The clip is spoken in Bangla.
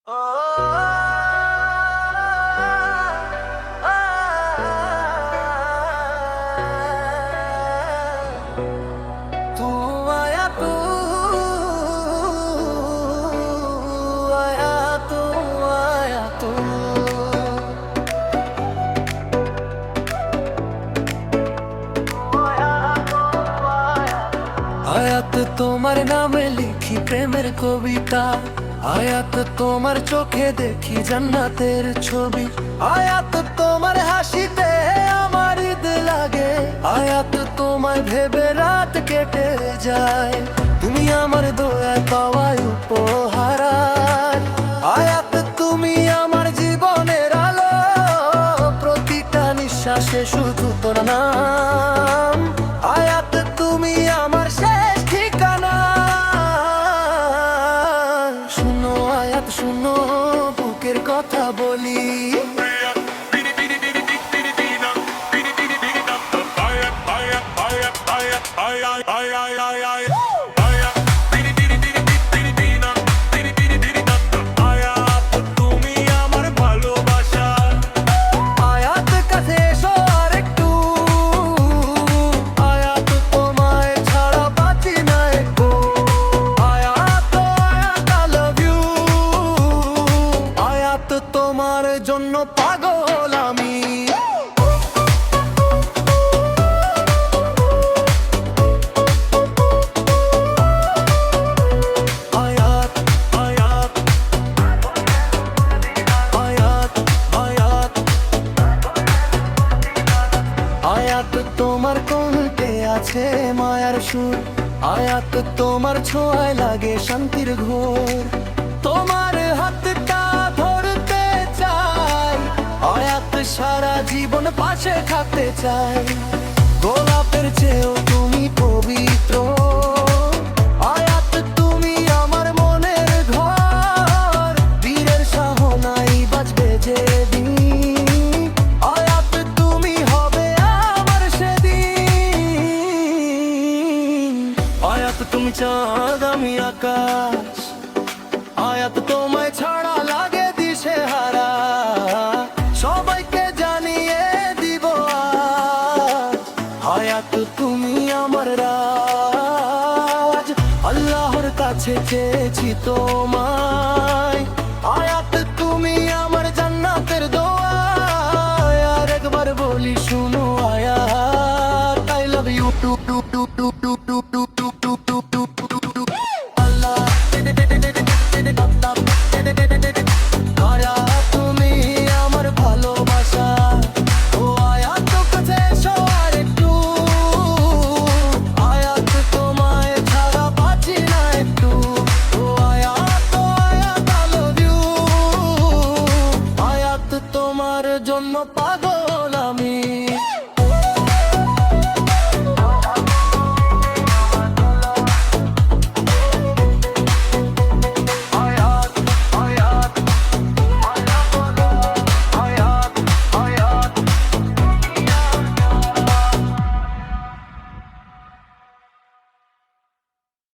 আয়াত তোমার নামে লিখি প্রেমের কবিতা, আয়াত তোমার চোখে দেখি জান্নাতের ছবি, আয়াত তোমার হাসিতে আমার ঈদ লাগে, আয়াত তোমায় ভেবে রাত কেটে যায়। তুমি আমার দয়ায় পাওয়া উপহার, আয়াত তুমি আমার জীবনের আলো, প্রতিটা নিঃশ্বাসে শুধু তোর নাম। আয়াত তুমি আমার শেষ ঠিকানা। শুনো আয়াত শুনো, বুকের কথা বলি, তোমার জন্য পাগল আমি। আয়াত আয়াত আয়াত আয়াত আয়াত তোমার কণ্ঠে আছে মায়ার সুর, আয়াত তোমার ছোঁয়ায় লাগে শান্তির ঘোর, তোমার হাতটা ধরতে চাই, আয়াত সারা জীবন পাশে থাকতে চাই। গোলাপের চেয়েও তুমি পবিত্র, আয়াত তুমি আমার মনের ঘর, বীরের সাহনাই বাজবে যেদিন, আয়াত তুমি হবে আমার সেদিন। আয়াত তুমি চাঁদ আমি আকাশ, আয়াত তোমায় ছাড়া লাগে দিশেহারা, সবাইকে জানিয়ে দিব আজ, আয়াত তুমি আমার রাজ। আল্লাহর কাছে চেয়েছি তোমায়, আয়াত তুমি আমার জান্নাতের দোয়া। আর একবার বলি শুনো Ayat, I love you too too too too too too too too too too too too. Allah Ayat তুমি আমার ভালোবাসা, ও আয়াত কাছে এসো আর একটু, আয়াত তোমায় ছাড়া বাঁচি না একটু, ও আয়াত আই লাভ ইউ। আয়াত তোমার জন্য পাগল আমি।